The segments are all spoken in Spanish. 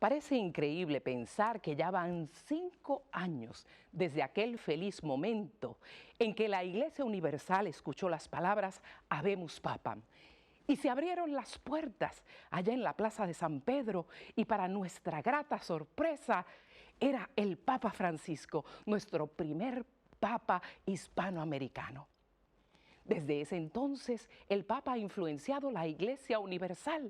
Parece increíble pensar que ya van 5 años desde aquel feliz momento en que la Iglesia Universal escuchó las palabras Habemus Papam y se abrieron las puertas allá en la Plaza de San Pedro y para nuestra grata sorpresa era el Papa Francisco, nuestro primer Papa hispanoamericano. Desde ese entonces, el Papa ha influenciado la Iglesia Universal.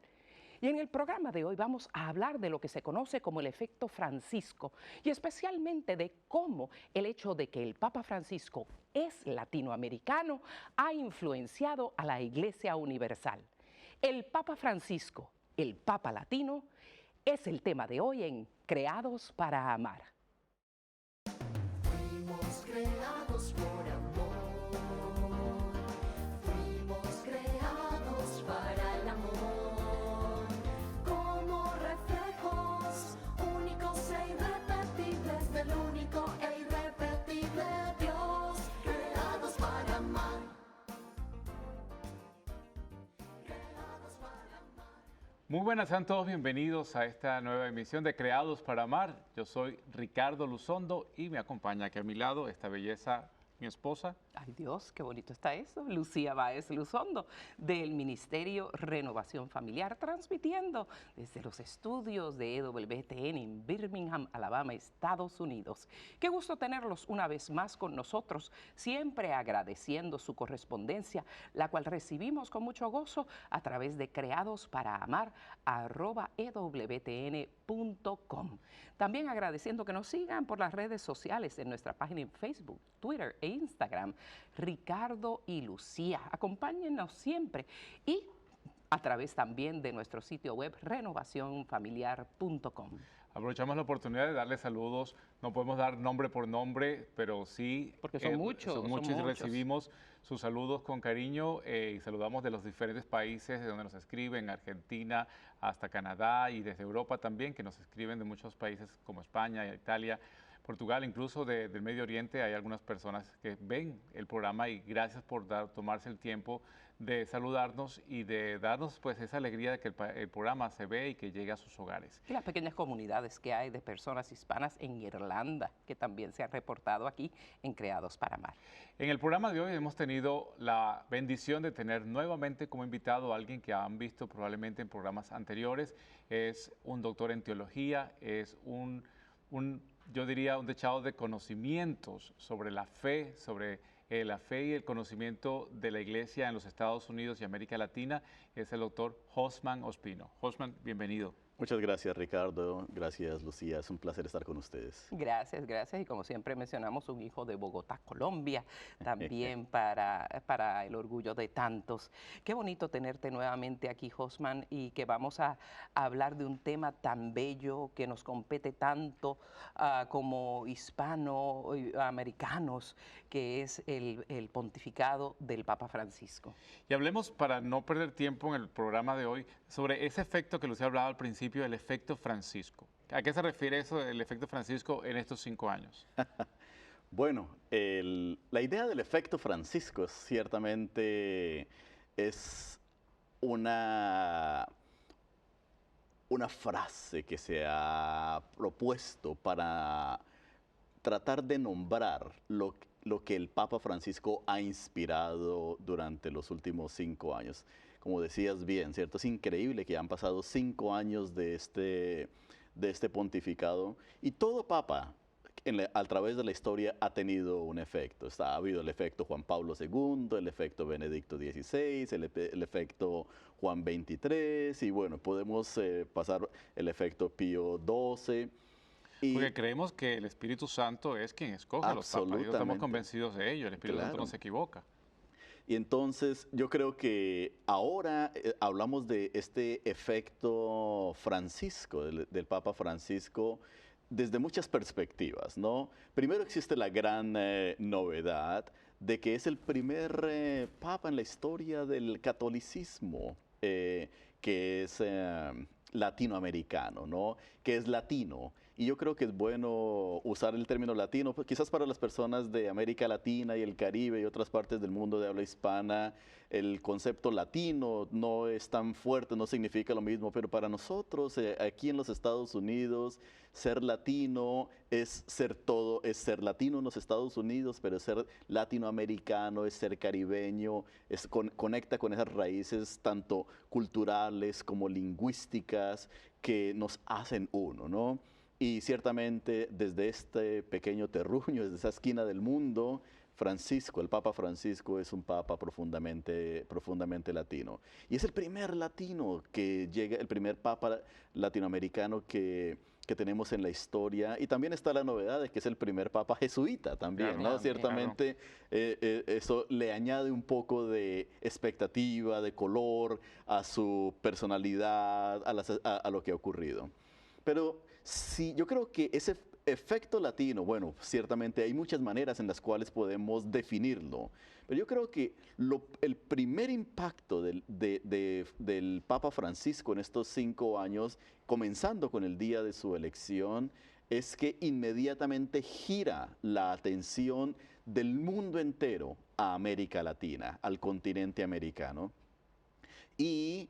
Y en el programa de hoy vamos a hablar de lo que se conoce como el efecto Francisco y especialmente de cómo el hecho de que el Papa Francisco es latinoamericano ha influenciado a la Iglesia Universal. El Papa Francisco, el Papa Latino, es el tema de hoy en Creados para Amar. Fuimos creados por amor, fuimos creados para el amor, como reflejos únicos e irrepetibles del único e irrepetible Dios, creados para amar, creados para amar. Muy buenas, sean todos bienvenidos a esta nueva emisión de Creados para Amar. Yo soy Ricardo Luzondo y me acompaña aquí a mi lado esta belleza, mi esposa. Ay Dios, qué bonito está eso. Lucía Báez Luzondo, del Ministerio Renovación Familiar, transmitiendo desde los estudios de EWTN en Birmingham, Alabama, Estados Unidos. Qué gusto tenerlos una vez más con nosotros, siempre agradeciendo su correspondencia, la cual recibimos con mucho gozo a través de creadosparamar@ewtn.com. También agradeciendo que nos sigan por las redes sociales en nuestra página en Facebook, Twitter e Instagram, Ricardo y Lucía. Acompáñennos siempre y a través también de nuestro sitio web renovacionfamiliar.com. Aprovechamos la oportunidad de darles saludos. No podemos dar nombre por nombre, pero sí. Porque son muchos. Son muchos y recibimos sus saludos con cariño y saludamos de los diferentes países de donde nos escriben, Argentina hasta Canadá y desde Europa también, que nos escriben de muchos países como España, Italia, Portugal, incluso del Medio Oriente. Hay algunas personas que ven el programa y gracias por tomarse el tiempo de saludarnos y de darnos pues esa alegría de que el programa se ve y que llegue a sus hogares. Y las pequeñas comunidades que hay de personas hispanas en Irlanda, que también se han reportado aquí en Creados para Amar. En el programa de hoy hemos tenido la bendición de tener nuevamente como invitado a alguien que han visto probablemente en programas anteriores. Es un doctor en teología, es yo diría, un dechado de conocimientos sobre la fe, la fe y el conocimiento de la iglesia en los Estados Unidos y América Latina. Es el doctor Josman Ospino. Josman, bienvenido. Muchas gracias, Ricardo. Gracias, Lucía. Es un placer estar con ustedes. Gracias, gracias. Y como siempre mencionamos, un hijo de Bogotá, Colombia, también para el orgullo de tantos. Qué bonito tenerte nuevamente aquí, Josman, y que vamos a hablar de un tema tan bello que nos compete tanto como hispanoamericanos, que es el pontificado del Papa Francisco. Y hablemos, para no perder tiempo en el programa de hoy, sobre ese efecto que Lucía hablaba al principio, el efecto Francisco. ¿A qué se refiere eso, el efecto Francisco, en estos 5 años? Bueno, la idea del efecto Francisco ciertamente es una frase que se ha propuesto para tratar de nombrar lo que el Papa Francisco ha inspirado durante los últimos 5 años. Como decías bien, ¿cierto? Es increíble que han pasado 5 años de este pontificado y todo papa a través de la historia ha tenido un efecto. Ha habido el efecto Juan Pablo II, el efecto Benedicto XVI, el efecto Juan XXIII y bueno, podemos pasar el efecto Pío XII. Porque creemos que el Espíritu Santo es quien escoge a los papas y estamos convencidos de ello. El Espíritu Santo no se equivoca. Y entonces yo creo que ahora hablamos de este efecto Francisco, del Papa Francisco, desde muchas perspectivas, ¿no? Primero existe la gran novedad de que es el primer papa en la historia del catolicismo que latinoamericano, ¿no? Que es latino. Y yo creo que es bueno usar el término latino, pues quizás para las personas de América Latina y el Caribe y otras partes del mundo de habla hispana, el concepto latino no es tan fuerte, no significa lo mismo, pero para nosotros aquí en los Estados Unidos, ser latino es ser todo, es ser latino en los Estados Unidos, pero ser latinoamericano, es ser caribeño, conecta con esas raíces tanto culturales como lingüísticas que nos hacen uno, ¿no? Y ciertamente desde este pequeño terruño, desde esa esquina del mundo, Francisco, el Papa Francisco es un papa profundamente latino. Y es el primer latino que llega, el primer papa latinoamericano que tenemos en la historia. Y también está la novedad de que es el primer papa jesuita también, Claro, ¿no? También. Ciertamente eso le añade un poco de expectativa, de color a su personalidad, a lo que ha ocurrido. Pero sí, yo creo que ese efecto latino, bueno, ciertamente hay muchas maneras en las cuales podemos definirlo, pero yo creo que el primer impacto del Papa Francisco en estos 5 años, comenzando con el día de su elección, es que inmediatamente gira la atención del mundo entero a América Latina, al continente americano y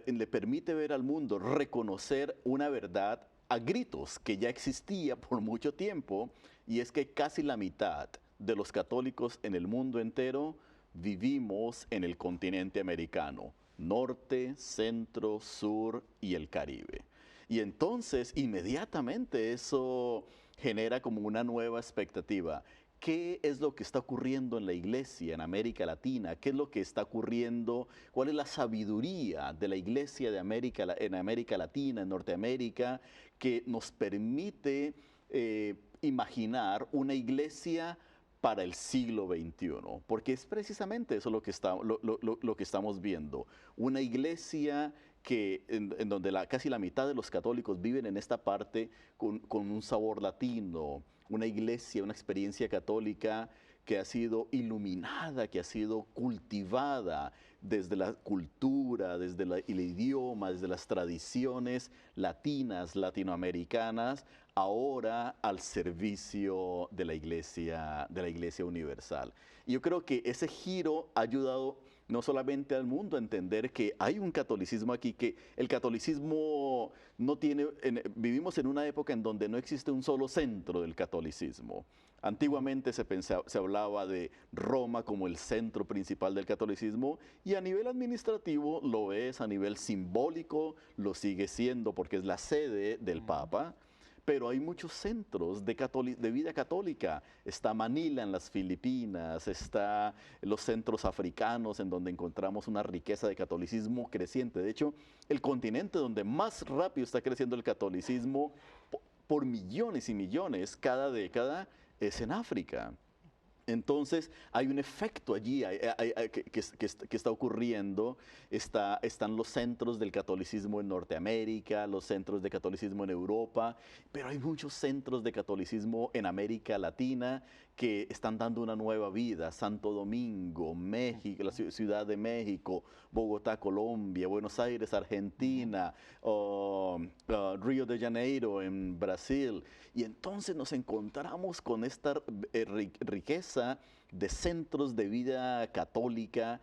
le permite ver al mundo, reconocer una verdad a gritos que ya existía por mucho tiempo, y es que casi la mitad de los católicos en el mundo entero vivimos en el continente americano, norte, centro, sur y el Caribe. Y entonces inmediatamente eso genera como una nueva expectativa. ¿Qué es lo que está ocurriendo en la iglesia en América Latina? ¿Qué es lo que está ocurriendo? ¿Cuál es la sabiduría de la iglesia en América Latina, en Norteamérica, que nos permite imaginar una iglesia para el siglo XXI? Porque es precisamente eso lo que estamos viendo. Una iglesia en donde casi la mitad de los católicos viven en esta parte con un sabor latino, una iglesia, una experiencia católica que ha sido iluminada, que ha sido cultivada desde la cultura, desde el idioma, desde las tradiciones latinas, latinoamericanas, ahora al servicio de la iglesia universal. Y yo creo que ese giro ha ayudado no solamente al mundo a entender que hay un catolicismo aquí, que el catolicismo no tiene, vivimos en una época en donde no existe un solo centro del catolicismo. Antiguamente se hablaba de Roma como el centro principal del catolicismo, y a nivel administrativo lo es, a nivel simbólico lo sigue siendo porque es la sede del Papa. Pero hay muchos centros de vida católica. Está Manila en las Filipinas, está los centros africanos en donde encontramos una riqueza de catolicismo creciente. De hecho, el continente donde más rápido está creciendo el catolicismo por millones y millones cada década es en África. Entonces hay un efecto allí que está ocurriendo. Están los centros del catolicismo en Norteamérica, los centros de catolicismo en Europa, pero hay muchos centros de catolicismo en América Latina que están dando una nueva vida. Santo Domingo, México, la Ciudad de México, Bogotá, Colombia, Buenos Aires, Argentina, Río de Janeiro en Brasil. Y entonces nos encontramos con esta riqueza de centros de vida católica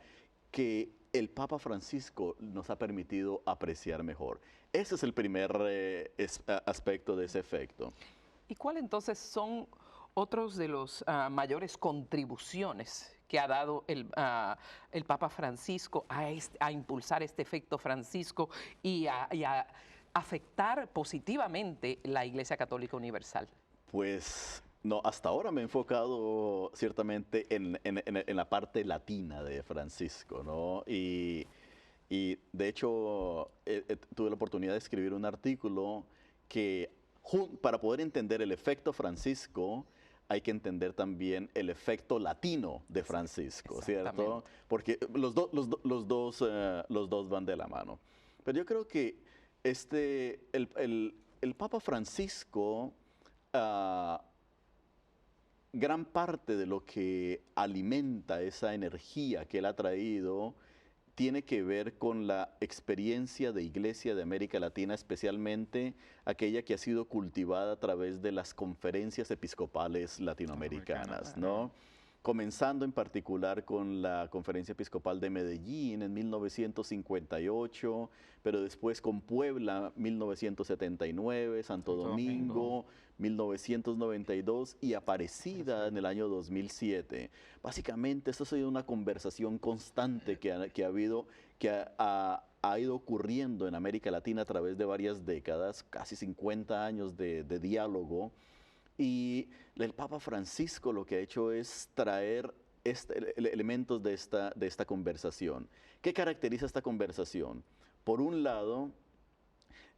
que el Papa Francisco nos ha permitido apreciar mejor. Ese es el primer aspecto de ese efecto. ¿Y cuál entonces son otros de los mayores contribuciones que ha dado el Papa Francisco a impulsar este efecto Francisco y a afectar positivamente la Iglesia Católica Universal? Pues no, hasta ahora me he enfocado ciertamente en la parte latina de Francisco, ¿no? Y de hecho tuve la oportunidad de escribir un artículo que para poder entender el efecto Francisco hay que entender también el efecto latino de Francisco, ¿cierto? Porque los dos van de la mano. Pero yo creo que el Papa Francisco, gran parte de lo que alimenta esa energía que él ha traído tiene que ver con la experiencia de iglesia de América Latina, especialmente aquella que ha sido cultivada a través de las conferencias episcopales latinoamericanas, ¿no? Comenzando en particular con la Conferencia Episcopal de Medellín en 1958, pero después con Puebla 1979, Santo Domingo 1992 y Aparecida en el año 2007. Básicamente esto ha sido una conversación constante que ha habido, ha ido ocurriendo en América Latina a través de varias décadas, casi 50 años de diálogo. Y el Papa Francisco lo que ha hecho es traer elementos de esta conversación. ¿Qué caracteriza esta conversación? Por un lado,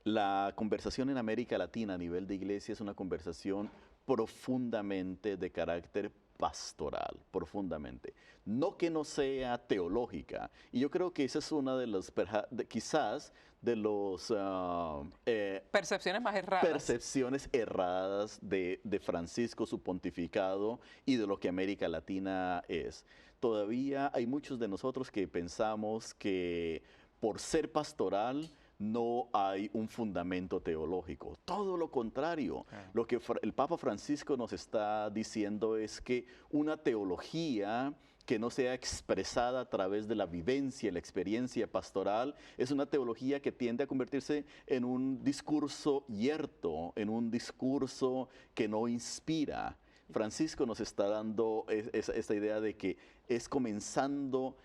la conversación en América Latina a nivel de iglesia es una conversación profundamente de carácter pastoral, profundamente. No que no sea teológica. Y yo creo que esa es una de las, quizás, de los Percepciones más erradas. percepciones erradas de Francisco, su pontificado y de lo que América Latina es. Todavía hay muchos de nosotros que pensamos que por ser pastoral no hay un fundamento teológico. Todo lo contrario. Lo que el Papa Francisco nos está diciendo es que una teología que no sea expresada a través de la vivencia, la experiencia pastoral, es una teología que tiende a convertirse en un discurso yerto, en un discurso que no inspira. Francisco nos está dando esta idea de que es comenzando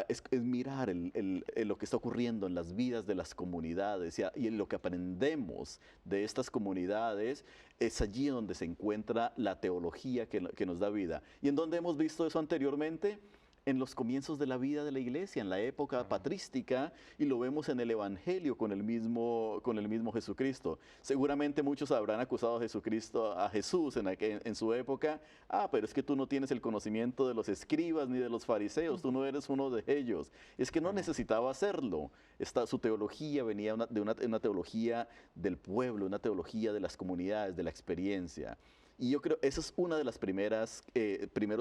es mirar lo que está ocurriendo en las vidas de las comunidades y lo que aprendemos de estas comunidades es allí donde se encuentra la teología que nos da vida. ¿Y en dónde hemos visto eso anteriormente? En los comienzos de la vida de la iglesia, en la época patrística, y lo vemos en el Evangelio con el mismo Jesucristo. Seguramente muchos habrán acusado a Jesús en su época. Pero es que tú no tienes el conocimiento de los escribas ni de los fariseos, tú no eres uno de ellos. Es que no necesitaba hacerlo. Su teología venía de una teología del pueblo, una teología de las comunidades, de la experiencia. Y yo creo que esa es una de las primeros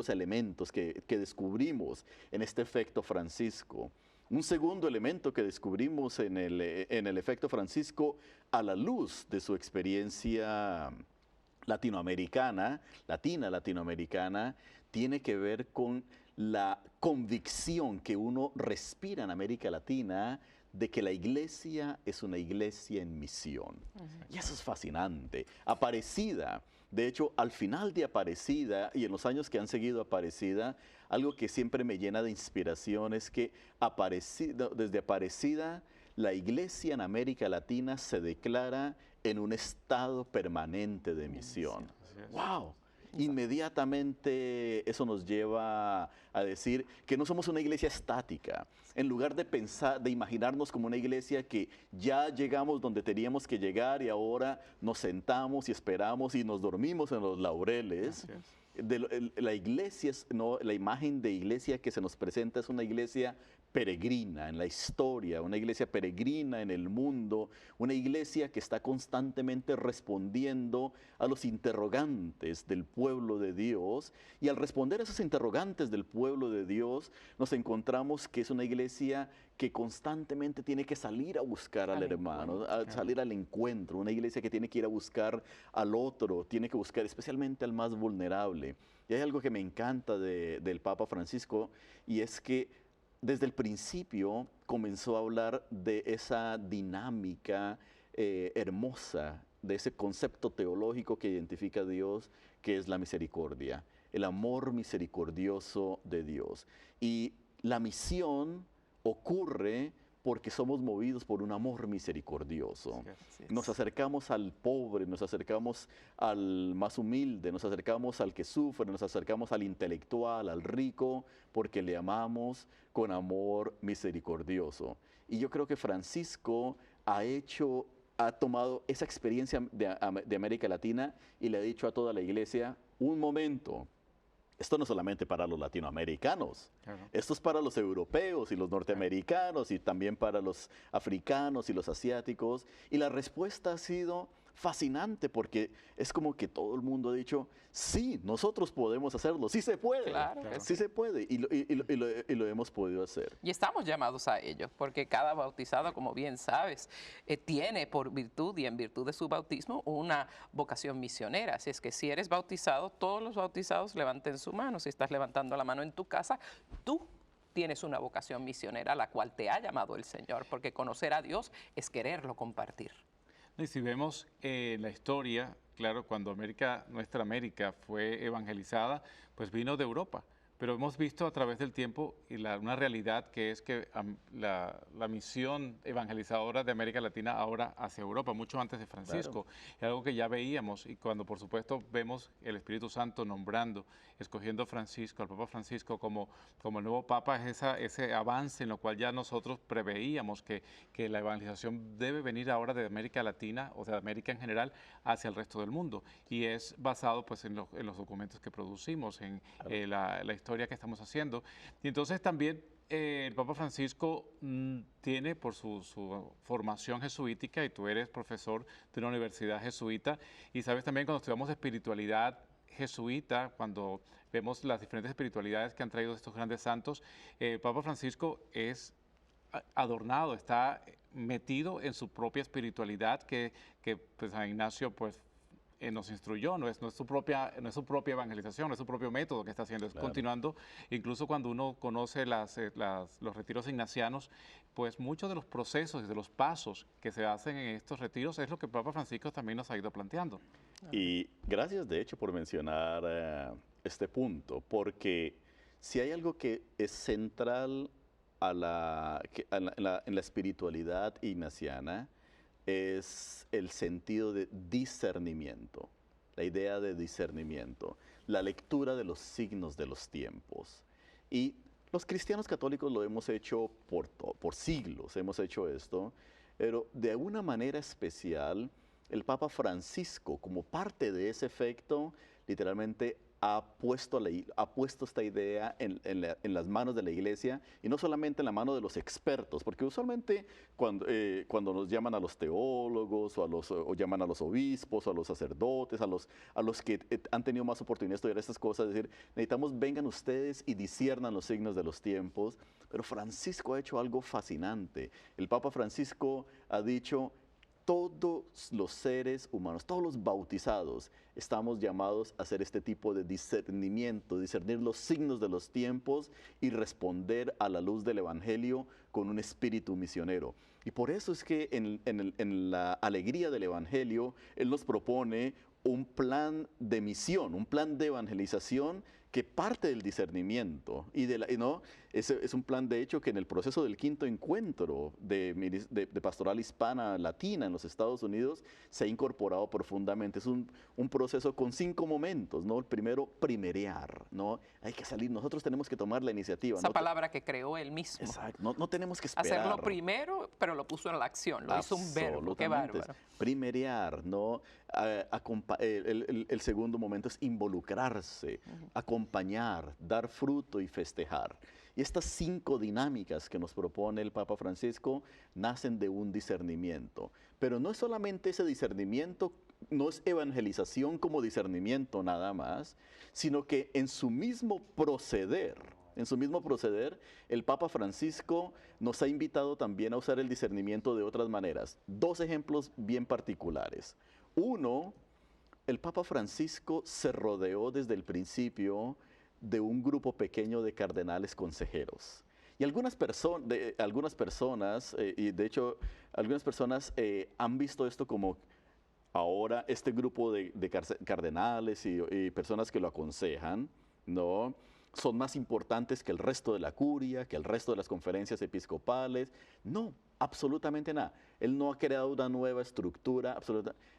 elementos que descubrimos en este efecto Francisco. Un segundo elemento que descubrimos en el efecto Francisco a la luz de su experiencia latinoamericana, tiene que ver con la convicción que uno respira en América Latina de que la iglesia es una iglesia en misión. Y eso es fascinante. Aparecida. De hecho, al final de Aparecida y en los años que han seguido Aparecida, algo que siempre me llena de inspiración es que desde Aparecida, la iglesia en América Latina se declara en un estado permanente de misión. ¡Wow! Inmediatamente eso nos lleva a decir que no somos una iglesia estática. En lugar de imaginarnos como una iglesia que ya llegamos donde teníamos que llegar y ahora nos sentamos y esperamos y nos dormimos en los laureles. La iglesia, la imagen de iglesia que se nos presenta es una iglesia peregrina en la historia, una iglesia peregrina en el mundo, una iglesia que está constantemente respondiendo a los interrogantes del pueblo de Dios. Y al responder a esos interrogantes del pueblo de Dios, nos encontramos que es una iglesia que constantemente tiene que salir a buscar al hermano, salir al encuentro, una iglesia que tiene que ir a buscar al otro, tiene que buscar especialmente al más vulnerable. Y hay algo que me encanta del Papa Francisco, y es que desde el principio comenzó a hablar de esa dinámica hermosa, de ese concepto teológico que identifica a Dios, que es la misericordia, el amor misericordioso de Dios. Y la misión ocurre porque somos movidos por un amor misericordioso. Nos acercamos al pobre, nos acercamos al más humilde, nos acercamos al que sufre, nos acercamos al intelectual, al rico, porque le amamos con amor misericordioso. Y yo creo que Francisco ha tomado esa experiencia de América Latina y le ha dicho a toda la iglesia, un momento, esto no es solamente para los latinoamericanos, esto es para los europeos y los norteamericanos y también para los africanos y los asiáticos. Y la respuesta ha sido, fascinante porque es como que todo el mundo ha dicho, sí, nosotros podemos hacerlo, sí se puede, Claro que sí se puede y lo hemos podido hacer. Y estamos llamados a ello, porque cada bautizado, como bien sabes, tiene por virtud y en virtud de su bautismo una vocación misionera. Así es que si eres bautizado, todos los bautizados levanten su mano. Si estás levantando la mano en tu casa, tú tienes una vocación misionera a la cual te ha llamado el Señor, porque conocer a Dios es quererlo compartir. Y si vemos la historia, claro, cuando nuestra América fue evangelizada, pues vino de Europa. Pero hemos visto a través del tiempo una realidad que es que la misión evangelizadora de América Latina ahora hacia Europa, mucho antes de Francisco, es algo que ya veíamos y cuando por supuesto vemos el Espíritu Santo nombrando, escogiendo a Francisco, al Papa Francisco como el nuevo Papa, es ese avance en lo cual ya nosotros preveíamos que la evangelización debe venir ahora de América Latina o de América en general hacia el resto del mundo y es basado pues en los documentos que producimos, en la historia que estamos haciendo. Y entonces también el Papa Francisco tiene por su formación jesuítica, y tú eres profesor de una universidad jesuita, y sabes también cuando estudiamos espiritualidad jesuita, cuando vemos las diferentes espiritualidades que han traído estos grandes santos, Papa Francisco es adornado, está metido en su propia espiritualidad que pues, San Ignacio pues nos instruyó, no es su propia evangelización, no es su propio método que está haciendo, es continuando, incluso cuando uno conoce los retiros ignacianos, pues muchos de los procesos y de los pasos que se hacen en estos retiros es lo que el Papa Francisco también nos ha ido planteando. Y gracias de hecho por mencionar este punto, porque si hay algo que es central en la espiritualidad ignaciana, es el sentido de discernimiento, la idea de discernimiento, la lectura de los signos de los tiempos. Y los cristianos católicos lo hemos hecho por siglos, hemos hecho esto, pero de una manera especial, el Papa Francisco, como parte de ese efecto, literalmente ha puesto esta idea en las manos de la Iglesia y no solamente en la mano de los expertos, porque usualmente cuando nos llaman a los teólogos o llaman a los obispos o a los sacerdotes, a los que han tenido más oportunidad de estudiar estas cosas, decir, necesitamos vengan ustedes y disciernan los signos de los tiempos, pero Francisco ha hecho algo fascinante. El Papa Francisco ha dicho, todos los seres humanos, todos los bautizados, estamos llamados a hacer este tipo de discernimiento, discernir los signos de los tiempos y responder a la luz del Evangelio con un espíritu misionero. Y por eso es que en la alegría del Evangelio, Él nos propone un plan de misión, un plan de evangelización que parte del discernimiento es un plan de hecho que en el proceso del quinto encuentro de pastoral hispana latina en los Estados Unidos se ha incorporado profundamente. Es un proceso con 5 momentos, ¿no? El primero, primerear, ¿no? Hay que salir, nosotros tenemos que tomar la iniciativa. Esa palabra que creó él mismo. Exacto, no tenemos que esperar. Hacerlo primero, pero lo puso en la acción, lo hizo un verbo, qué bárbaro. Primerear, ¿no? El segundo momento es involucrarse, acompañar, dar fruto y festejar. Y estas 5 dinámicas que nos propone el Papa Francisco nacen de un discernimiento. Pero no es solamente ese discernimiento, no es evangelización como discernimiento nada más, sino que en su mismo proceder, el Papa Francisco nos ha invitado también a usar el discernimiento de otras maneras. 2 ejemplos bien particulares. Uno, el Papa Francisco se rodeó desde el principio de un grupo pequeño de cardenales consejeros. Y algunas personas, y de hecho algunas personas han visto esto como ahora este grupo de cardenales y personas que lo aconsejan, ¿no? Son más importantes que el resto de la curia, que el resto de las conferencias episcopales. No, absolutamente nada. Él no ha creado una nueva estructura,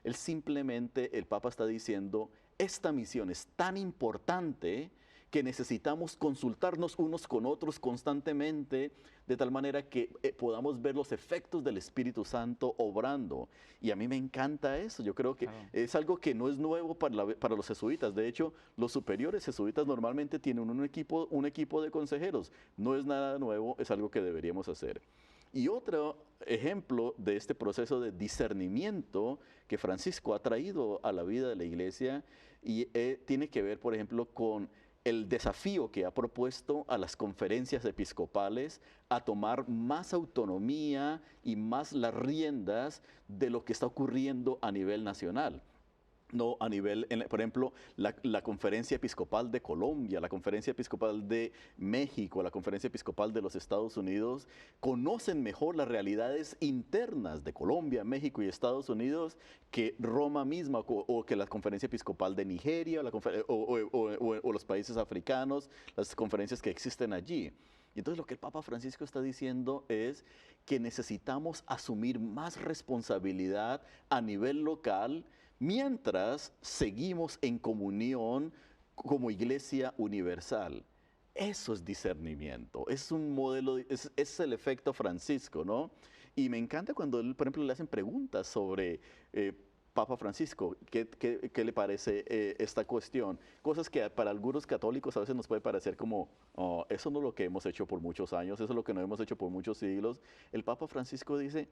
Él simplemente, el Papa está diciendo, esta misión es tan importante que necesitamos consultarnos unos con otros constantemente, de tal manera que podamos ver los efectos del Espíritu Santo obrando. Y a mí me encanta eso. Yo creo que es algo que no es nuevo para los jesuitas. De hecho, los superiores jesuitas normalmente tienen un equipo de consejeros. No es nada nuevo, es algo que deberíamos hacer. Y otro ejemplo de este proceso de discernimiento que Francisco ha traído a la vida de la iglesia y tiene que ver, por ejemplo, con el desafío que ha propuesto a las conferencias episcopales a tomar más autonomía y más las riendas de lo que está ocurriendo a nivel nacional. No, a nivel, por ejemplo, la Conferencia Episcopal de Colombia, la Conferencia Episcopal de México, la Conferencia Episcopal de los Estados Unidos, conocen mejor las realidades internas de Colombia, México y Estados Unidos que Roma misma o que la Conferencia Episcopal de Nigeria o los países africanos, las conferencias que existen allí. Y entonces lo que el Papa Francisco está diciendo es que necesitamos asumir más responsabilidad a nivel local mientras seguimos en comunión como Iglesia Universal. Eso es discernimiento, es un modelo, es el efecto Francisco, ¿no? Y me encanta cuando él, por ejemplo, le hacen preguntas sobre Papa Francisco, ¿qué le parece esta cuestión? Cosas que para algunos católicos a veces nos puede parecer como, "Oh, eso no es lo que hemos hecho por muchos años, eso es lo que no hemos hecho por muchos siglos". El Papa Francisco dice,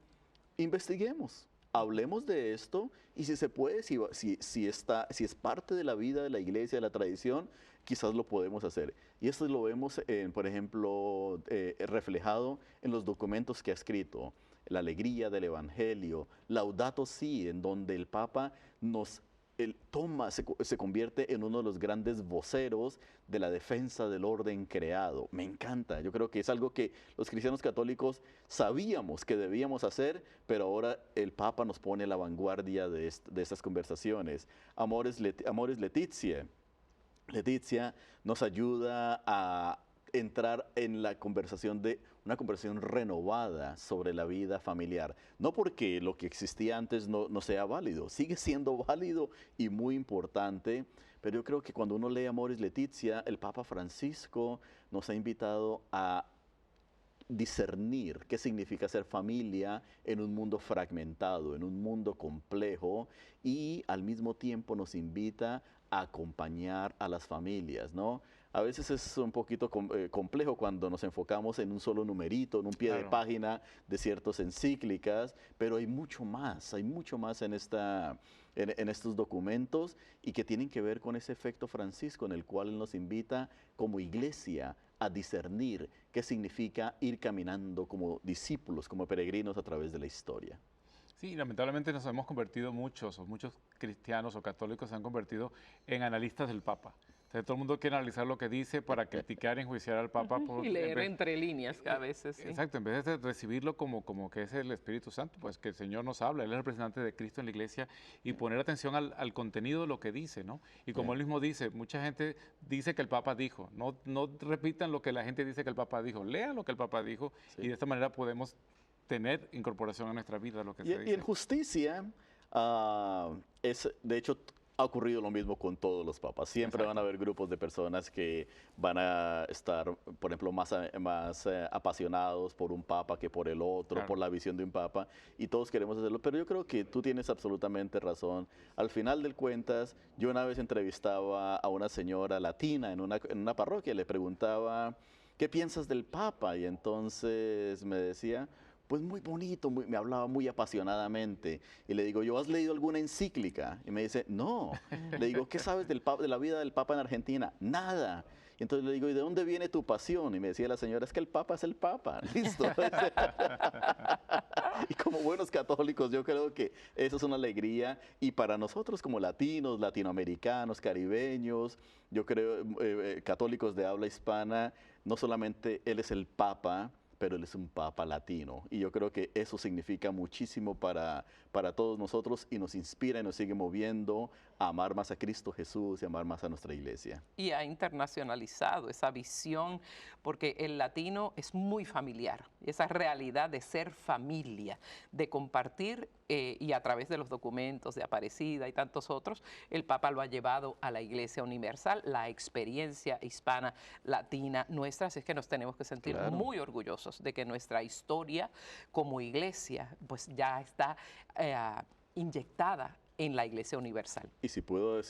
investiguemos, hablemos de esto y si se puede, si es parte de la vida de la iglesia, de la tradición, quizás lo podemos hacer. Y esto lo vemos, por ejemplo, reflejado en los documentos que ha escrito. La alegría del Evangelio, Laudato Si, en donde el Papa se convierte en uno de los grandes voceros de la defensa del orden creado. Me encanta, yo creo que es algo que los cristianos católicos sabíamos que debíamos hacer, pero ahora el Papa nos pone a la vanguardia de estas conversaciones. Amoris Laetitia. Leticia nos ayuda a entrar en la conversación una conversación renovada sobre la vida familiar. No porque lo que existía antes no sea válido, sigue siendo válido y muy importante, pero yo creo que cuando uno lee Amoris Laetitia, el Papa Francisco nos ha invitado a discernir qué significa ser familia en un mundo fragmentado, en un mundo complejo, y al mismo tiempo nos invita a acompañar a las familias, ¿no? A veces es un poquito complejo cuando nos enfocamos en un solo numerito, en un pie de página de ciertas encíclicas, pero hay mucho más en estos documentos y que tienen que ver con ese efecto Francisco en el cual él nos invita como iglesia a discernir qué significa ir caminando como discípulos, como peregrinos a través de la historia. Sí, lamentablemente nos hemos convertido muchos cristianos o católicos se han convertido en analistas del Papa. O sea, todo el mundo quiere analizar lo que dice para criticar, enjuiciar al Papa. Y leer entre líneas a veces. Sí. Exacto, en vez de recibirlo como que es el Espíritu Santo, pues que el Señor nos habla, Él es el representante de Cristo en la iglesia, y poner atención al contenido de lo que dice, ¿no? Y como él mismo dice, mucha gente dice que el Papa dijo, no repitan lo que la gente dice que el Papa dijo, lean lo que el Papa dijo, y de esta manera podemos tener incorporación a nuestra vida, lo que se dice. Y en justicia, de hecho, ha ocurrido lo mismo con todos los papas. Siempre van a haber grupos de personas que van a estar, por ejemplo, más apasionados por un papa que por el otro, por la visión de un papa, y todos queremos hacerlo. Pero yo creo que tú tienes absolutamente razón. Al final de cuentas, yo una vez entrevistaba a una señora latina en una parroquia, le preguntaba, ¿qué piensas del papa? Y entonces me decía, pues muy bonito, me hablaba muy apasionadamente. Y le digo, ¿yo has leído alguna encíclica? Y me dice, no. Le digo, ¿qué sabes de la vida del Papa en Argentina? Nada. Y entonces le digo, ¿y de dónde viene tu pasión? Y me decía la señora, es que el Papa es el Papa. Listo. Y como buenos católicos, yo creo que eso es una alegría. Y para nosotros como latinos, latinoamericanos, caribeños, yo creo, católicos de habla hispana, no solamente Él es el Papa, pero Él es un Papa latino. Y yo creo que eso significa muchísimo para todos nosotros y nos inspira y nos sigue moviendo a amar más a Cristo Jesús y amar más a nuestra iglesia. Y ha internacionalizado esa visión, porque el latino es muy familiar. Esa realidad de ser familia, de compartir, y a través de los documentos de Aparecida y tantos otros, el Papa lo ha llevado a la Iglesia Universal, la experiencia hispana latina nuestra. Así es que nos tenemos que sentir muy orgullosos de que nuestra historia como iglesia pues ya está inyectada en la Iglesia Universal. Y si puedo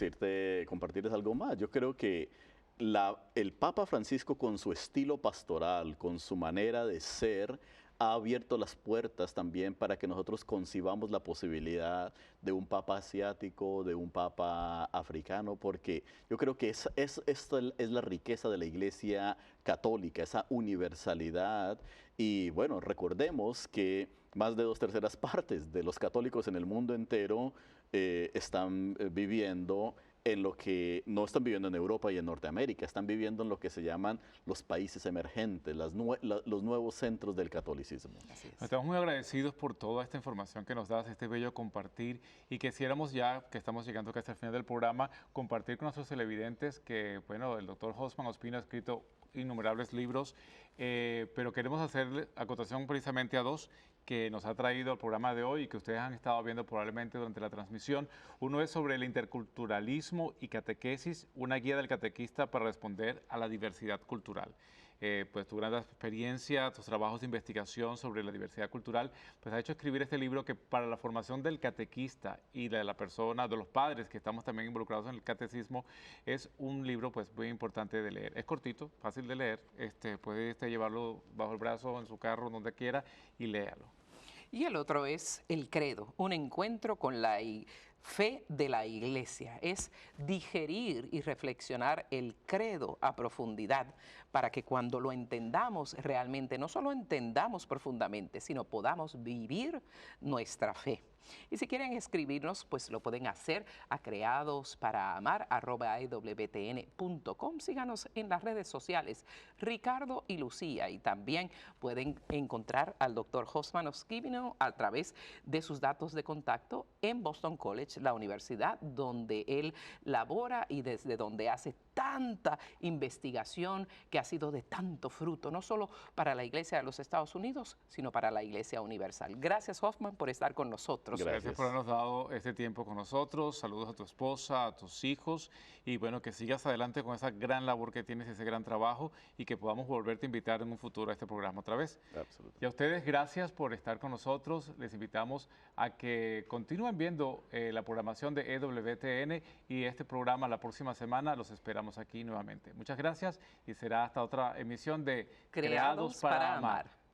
compartirles algo más, yo creo que el Papa Francisco, con su estilo pastoral, con su manera de ser, ha abierto las puertas también para que nosotros concibamos la posibilidad de un papa asiático, de un papa africano, porque yo creo que esta es la riqueza de la Iglesia católica, esa universalidad. Y bueno, recordemos que más de 2/3 partes de los católicos en el mundo entero están viviendo en lo que no están viviendo en Europa y en Norteamérica, están viviendo en lo que se llaman los países emergentes, los nuevos centros del catolicismo. Así es. Estamos muy agradecidos por toda esta información que nos das, este bello compartir, y quisiéramos ya, que estamos llegando casi al final del programa, compartir con nuestros televidentes que, bueno, el doctor Hosman Ospina ha escrito innumerables libros, pero queremos hacer acotación precisamente a dos que nos ha traído al programa de hoy y que ustedes han estado viendo probablemente durante la transmisión. Uno es sobre el interculturalismo y catequesis, una guía del catequista para responder a la diversidad cultural. Pues tu gran experiencia, tus trabajos de investigación sobre la diversidad cultural, pues ha hecho escribir este libro que para la formación del catequista y de la persona, de los padres que estamos también involucrados en el catecismo, es un libro pues muy importante de leer. Es cortito, fácil de leer, puede llevarlo bajo el brazo, en su carro, donde quiera y léalo. Y el otro es el credo, un encuentro con la fe de la Iglesia. Es digerir y reflexionar el credo a profundidad para que cuando lo entendamos realmente, no solo entendamos profundamente, sino podamos vivir nuestra fe. Y si quieren escribirnos, pues lo pueden hacer a creadosparaamar@ewtn.com. Síganos en las redes sociales, Ricardo y Lucía, y también pueden encontrar al doctor Hosman Ospina a través de sus datos de contacto en Boston College, la universidad donde él labora y desde donde hace tanta investigación que ha sido de tanto fruto, no solo para la Iglesia de los Estados Unidos, sino para la Iglesia universal. Gracias, Hosman, por estar con nosotros. Gracias por habernos dado este tiempo con nosotros. Saludos a tu esposa, a tus hijos, y bueno, que sigas adelante con esa gran labor que tienes, ese gran trabajo, y que podamos volverte a invitar en un futuro a este programa otra vez. Absolutamente. Y a ustedes, gracias por estar con nosotros. Les invitamos a que continúen viendo la programación de EWTN y este programa la próxima semana. Los esperamos aquí nuevamente. Muchas gracias y será hasta otra emisión de Creados para amar.